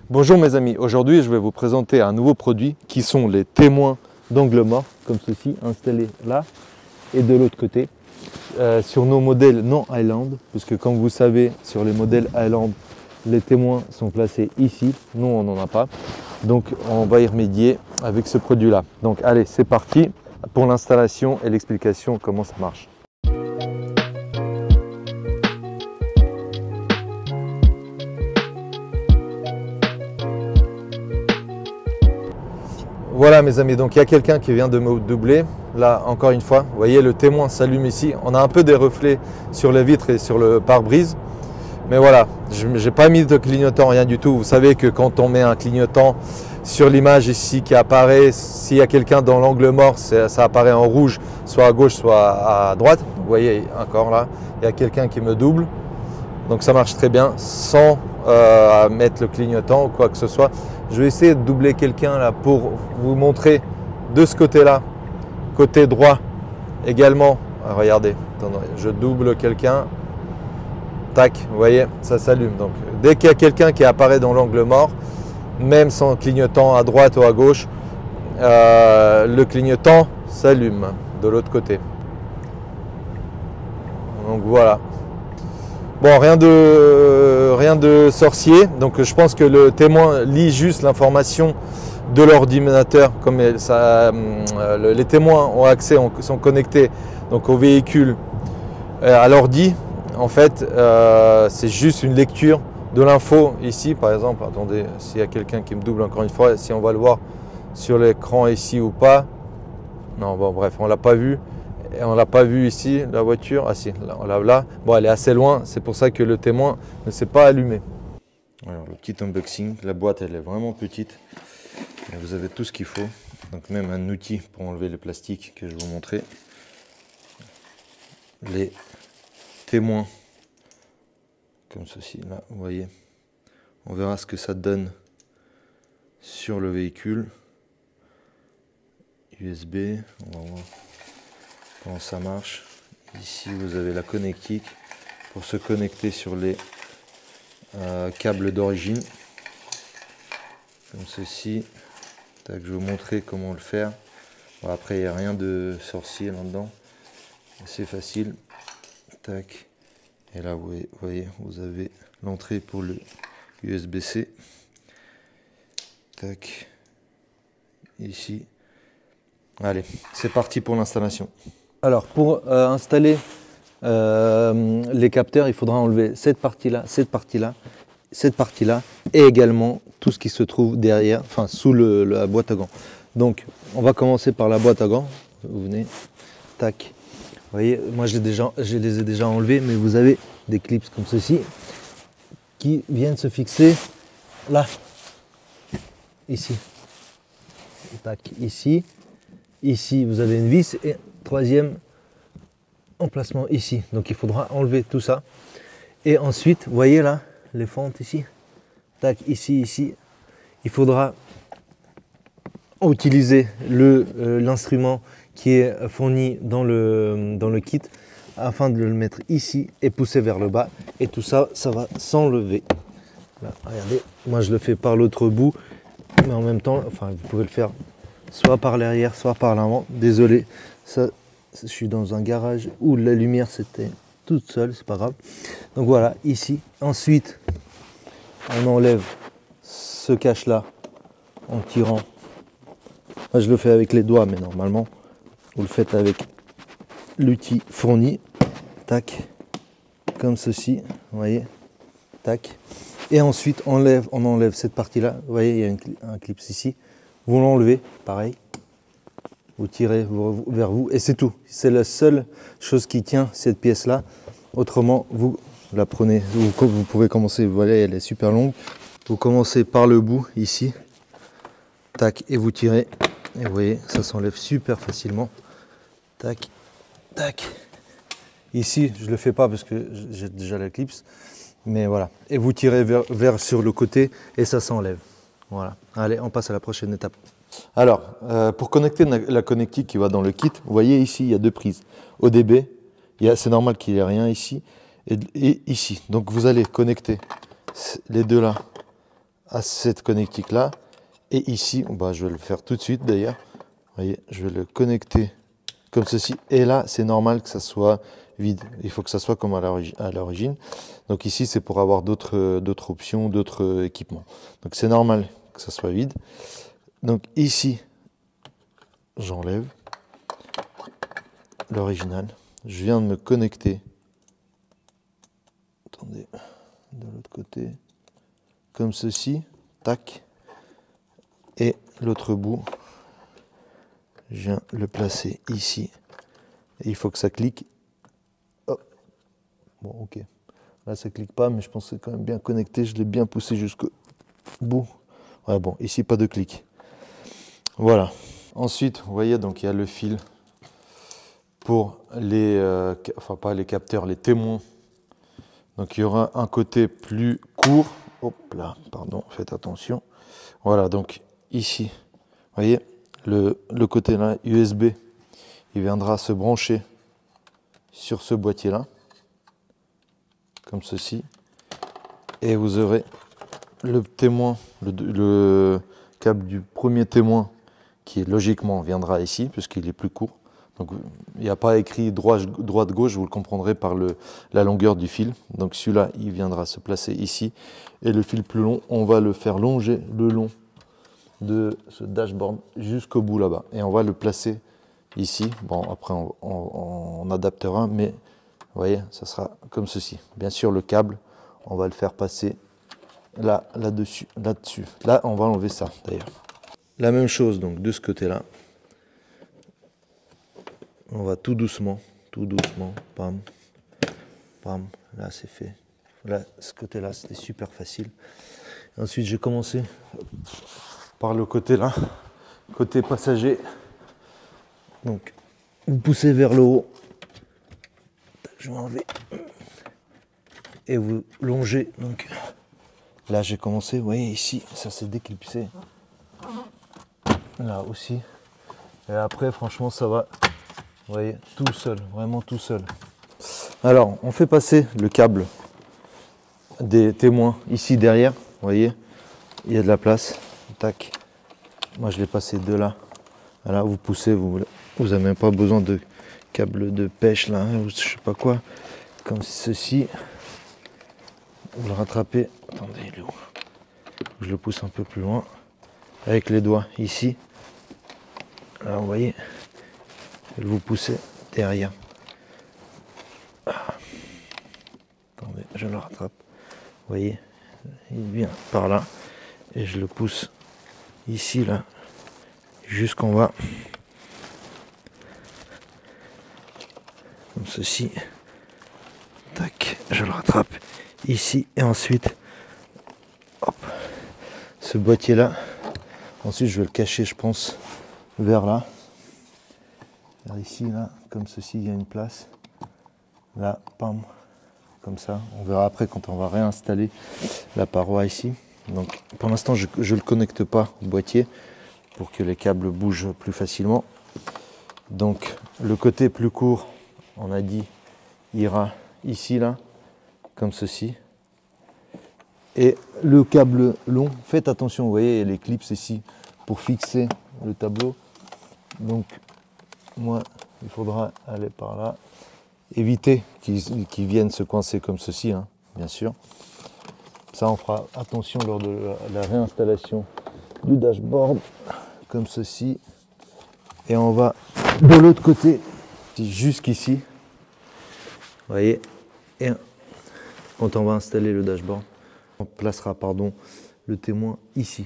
Bonjour mes amis, aujourd'hui je vais vous présenter un nouveau produit qui sont les témoins d'angle mort, comme ceci, installés là et de l'autre côté, sur nos modèles non Highland, puisque comme vous savez, sur les modèles Highland, les témoins sont placés ici, nous on n'en a pas, donc on va y remédier avec ce produit là. Donc allez, c'est parti pour l'installation et l'explication comment ça marche. Voilà mes amis, donc il y a quelqu'un qui vient de me doubler, là encore une fois, vous voyez le témoin s'allume ici, on a un peu des reflets sur les vitres et sur le pare-brise, mais voilà, je n'ai pas mis de clignotant, rien du tout. Vous savez que quand on met un clignotant sur l'image ici qui apparaît, s'il y a quelqu'un dans l'angle mort, ça apparaît en rouge, soit à gauche, soit à droite. Vous voyez encore là, il y a quelqu'un qui me double, donc ça marche très bien sans mettre le clignotant ou quoi que ce soit. Je vais essayer de doubler quelqu'un là pour vous montrer de ce côté-là, côté droit également. Regardez, attendez, je double quelqu'un, tac, vous voyez, ça s'allume. Donc dès qu'il y a quelqu'un qui apparaît dans l'angle mort, même sans clignotant à droite ou à gauche, le clignotant s'allume de l'autre côté. Donc voilà. Bon, rien de sorcier, donc je pense que le témoin lit juste l'information de l'ordinateur, comme les témoins ont accès, sont connectés donc au véhicule, à l'ordi. En fait, c'est juste une lecture de l'info ici, par exemple. Attendez, s'il y a quelqu'un qui me double encore une fois, si on va le voir sur l'écran ici ou pas. Non, bon, bref, on l'a pas vu. Et on ne l'a pas vu ici, la voiture. Ah si, là. Bon, elle est assez loin, c'est pour ça que le témoin ne s'est pas allumé. Alors, le petit unboxing, la boîte, elle est vraiment petite. Et vous avez tout ce qu'il faut. Donc même un outil pour enlever le plastique que je vais vous montrer. Les témoins, comme ceci, là, vous voyez. On verra ce que ça donne sur le véhicule. USB, on va voir comment ça marche. Ici vous avez la connectique pour se connecter sur les câbles d'origine comme ceci. Tac, je vais vous montrer comment le faire. Bon, après il n'y a rien de sorcier là-dedans, c'est facile. Tac, et là vous voyez, vous avez l'entrée pour le USB-C. Tac, ici. Allez, c'est parti pour l'installation. Alors, pour installer les capteurs, il faudra enlever cette partie-là, cette partie-là, cette partie-là, et également tout ce qui se trouve derrière, enfin sous la boîte à gants. Donc, on va commencer par la boîte à gants. Vous venez, tac. Vous voyez, moi je les ai déjà enlevés, mais vous avez des clips comme ceci qui viennent se fixer là, ici, tac, ici. Ici, vous avez une vis et troisième emplacement ici. Donc, il faudra enlever tout ça. Et ensuite, vous voyez là, les fentes ici. Tac, ici, ici. Il faudra utiliser l'instrument qui est fourni dans le kit afin de le mettre ici et pousser vers le bas. Et tout ça, ça va s'enlever. Regardez, moi je le fais par l'autre bout. Mais en même temps, enfin, vous pouvez le faire soit par l'arrière, soit par l'avant. Désolé, ça, je suis dans un garage où la lumière c'était toute seule, c'est pas grave. Donc voilà, ici. Ensuite, on enlève ce cache-là en tirant. Moi, je le fais avec les doigts, mais normalement, vous le faites avec l'outil fourni. Tac, comme ceci, vous voyez. Tac. Et ensuite, on enlève cette partie-là. Vous voyez, il y a un clip ici. Vous l'enlevez, pareil, vous tirez vers vous et c'est tout. C'est la seule chose qui tient cette pièce-là. Autrement, vous la prenez, vous pouvez commencer, vous voyez, elle est super longue. Vous commencez par le bout, ici, tac, et vous tirez. Et vous voyez, ça s'enlève super facilement. Tac, tac. Ici, je ne le fais pas parce que j'ai déjà la clips. Mais voilà, et vous tirez vers sur le côté et ça s'enlève. Voilà, allez, on passe à la prochaine étape. Alors, pour connecter la connectique qui va dans le kit, vous voyez ici, il y a deux prises. ODB, c'est normal qu'il n'y ait rien ici et ici. Donc vous allez connecter les deux là à cette connectique là. Et ici, bah, je vais le faire tout de suite d'ailleurs. Vous voyez, je vais le connecter comme ceci. Et là, c'est normal que ça soit vide. Il faut que ça soit comme à l'origine. Donc ici, c'est pour avoir d'autres options, d'autres équipements. Donc c'est normal que ça soit vide. Donc ici, j'enlève l'original. Je viens de me connecter. Attendez, de l'autre côté. Comme ceci. Tac. Et l'autre bout, je viens le placer ici. Et il faut que ça clique. Oh. Bon, ok. Là, ça clique pas, mais je pense que c'est quand même bien connecté. Je l'ai bien poussé jusqu'au bout. Ouais, bon, ici, pas de clic. Voilà. Ensuite, vous voyez, donc il y a le fil pour les, enfin pas les capteurs, les témoins. Donc il y aura un côté plus court. Hop là, pardon, faites attention. Voilà, donc ici, vous voyez, le côté là, USB, il viendra se brancher sur ce boîtier là, comme ceci. Et vous aurez le témoin, le câble du premier témoin qui logiquement viendra ici, puisqu'il est plus court. Donc il n'y a pas écrit droite-gauche, vous le comprendrez par la longueur du fil. Donc celui-là, il viendra se placer ici. Et le fil plus long, on va le faire longer le long de ce dashboard jusqu'au bout là-bas. Et on va le placer ici. Bon, après on adaptera, mais vous voyez, ça sera comme ceci. Bien sûr, le câble, on va le faire passer là-dessus. Là, on va enlever ça d'ailleurs. La même chose donc de ce côté-là. On va tout doucement, pam, pam, là c'est fait. Là, ce côté-là, c'était super facile. Et ensuite, j'ai commencé par le côté là, côté passager. Donc, vous poussez vers le haut. Je vais enlever. Et vous longez. Donc, là, j'ai commencé, vous voyez, ici, ça s'est déclipsé. Là aussi. Et après, franchement, ça va. Vous voyez, tout seul, vraiment tout seul. Alors, on fait passer le câble des témoins ici derrière. Vous voyez, il y a de la place. Tac. Moi, je l'ai passé de là. Voilà, vous poussez, vous n'avez même pas besoin de câble de pêche là, ou je sais pas quoi. Comme ceci. Vous le rattrapez. Attendez, il est où? Je le pousse un peu plus loin. Avec les doigts ici. Là, vous voyez. Et vous poussez derrière. Attendez, je le rattrape. Vous voyez, il vient par là. Et je le pousse ici, là, jusqu'en bas. Comme ceci. Tac, je le rattrape ici. Et ensuite, hop, ce boîtier-là. Ensuite, je vais le cacher, je pense, vers là. Vers ici, là, comme ceci, il y a une place. Là, pam, comme ça. On verra après quand on va réinstaller la paroi ici. Donc, pour l'instant, je ne le connecte pas au boîtier pour que les câbles bougent plus facilement. Donc, le côté plus court, on a dit, ira ici, là, comme ceci. Et le câble long, faites attention, vous voyez, il y a les clips ici pour fixer le tableau. Donc, moi, il faudra aller par là. Éviter qu'ils viennent se coincer comme ceci, hein, bien sûr. Ça, on fera attention lors de la réinstallation du dashboard, comme ceci. Et on va de l'autre côté, jusqu'ici. Vous voyez. Et quand on va installer le dashboard, on placera, pardon, le témoin ici.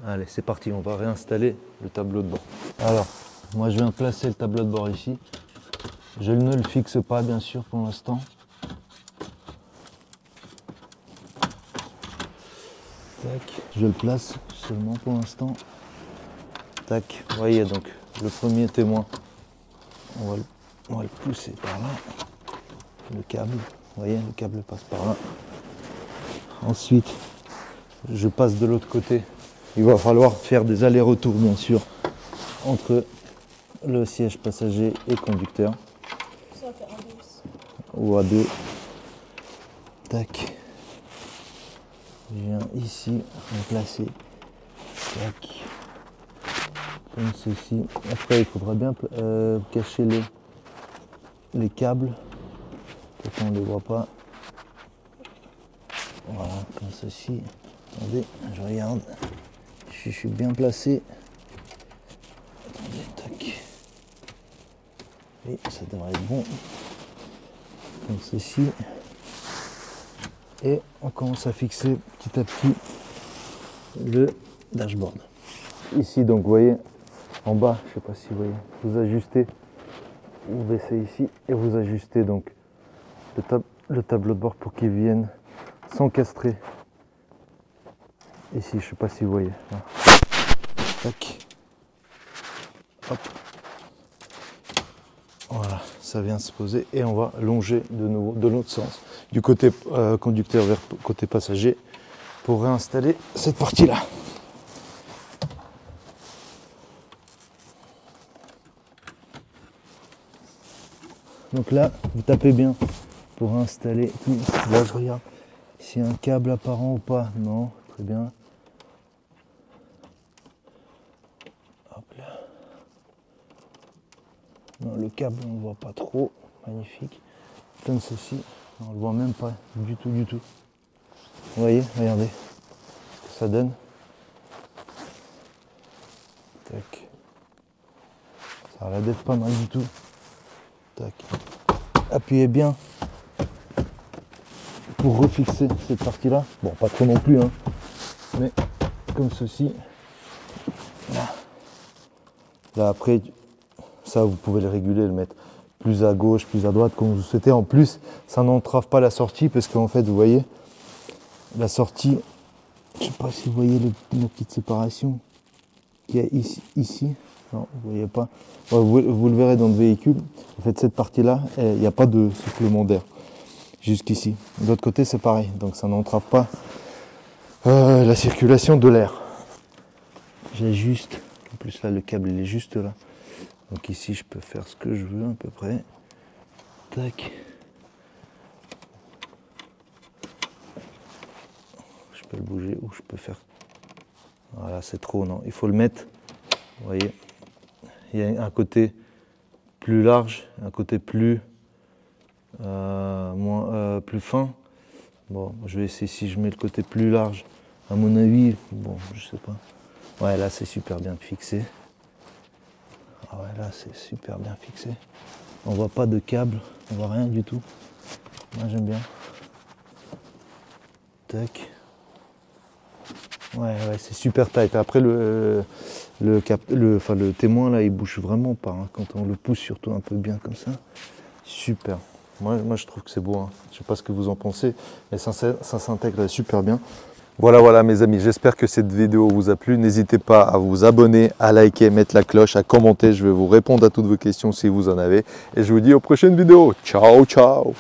Allez, c'est parti, on va réinstaller le tableau de bord. Alors, moi, je viens placer le tableau de bord ici. Je ne le fixe pas, bien sûr, pour l'instant. Tac, je le place seulement pour l'instant. Tac, vous voyez, donc le premier témoin, on va le pousser par là. Le câble, vous voyez, le câble passe par là. Ensuite, je passe de l'autre côté. Il va falloir faire des allers-retours, bien sûr, entre le siège passager et conducteur. Ou à deux. Tac. Je viens ici remplacer. Tac. Comme ceci. Après, il faudra bien cacher les câbles. Peut-être qu'on ne les voit pas. Voilà, comme ceci. Attendez, je regarde. Je suis bien placé. Attendez, tac. Et ça devrait être bon. Comme ceci. Et on commence à fixer petit à petit le dashboard. Ici, donc, vous voyez, en bas, je ne sais pas si vous voyez, vous ajustez, vous baissez ici et vous ajustez donc le tableau de bord pour qu'il vienne s'encastrer. Ici, je ne sais pas si vous voyez. Voilà. Tac. Hop. Voilà, ça vient se poser et on va longer de nouveau de l'autre sens, du côté conducteur vers côté passager, pour réinstaller cette partie-là. Donc là, vous tapez bien pour installer tout. Là, je regarde s'il y a un câble apparent ou pas. Non, très bien. Hop là. Non, le câble, on ne le voit pas trop. Magnifique. Comme ceci. On ne le voit même pas du tout, du tout. Vous voyez, regardez ce que ça donne. Tac. Ça a l'air d'être pas mal du tout. Tac. Appuyez bien pour refixer cette partie-là. Bon, pas trop non plus, hein, mais comme ceci. Là. Là, après, ça, vous pouvez le réguler, le mettre plus à gauche, plus à droite, comme vous souhaitez. En plus, ça n'entrave pas la sortie, parce qu'en fait, vous voyez, la sortie, je ne sais pas si vous voyez la petite séparation qu'il y a ici. Non, vous ne voyez pas. Ouais, vous le verrez dans le véhicule. En fait, cette partie-là, il n'y a pas de soufflement d'air jusqu'ici. De l'autre côté, c'est pareil. Donc, ça n'entrave pas la circulation de l'air. J'ajuste. En plus, là, le câble, il est juste là. Donc, ici, je peux faire ce que je veux à peu près. Tac. Je peux le bouger ou je peux faire... Voilà, c'est trop, non. Il faut le mettre. Vous voyez. Il y a un côté plus large, un côté plus plus fin. Bon, je vais essayer si je mets le côté plus large. À mon avis, bon, je sais pas. Ouais, là c'est super bien fixé. Ah ouais, là c'est super bien fixé. On voit pas de câble, on voit rien du tout. Moi j'aime bien. Tac. Ouais, c'est super tight. Après le témoin là, il bouge vraiment pas. Hein. Quand on le pousse surtout un peu bien comme ça, super. Moi je trouve que c'est beau. Hein. Je sais pas ce que vous en pensez, mais ça s'intègre super bien. Voilà mes amis, j'espère que cette vidéo vous a plu. N'hésitez pas à vous abonner, à liker, mettre la cloche, à commenter. Je vais vous répondre à toutes vos questions si vous en avez. Et je vous dis aux prochaines vidéos. Ciao, ciao!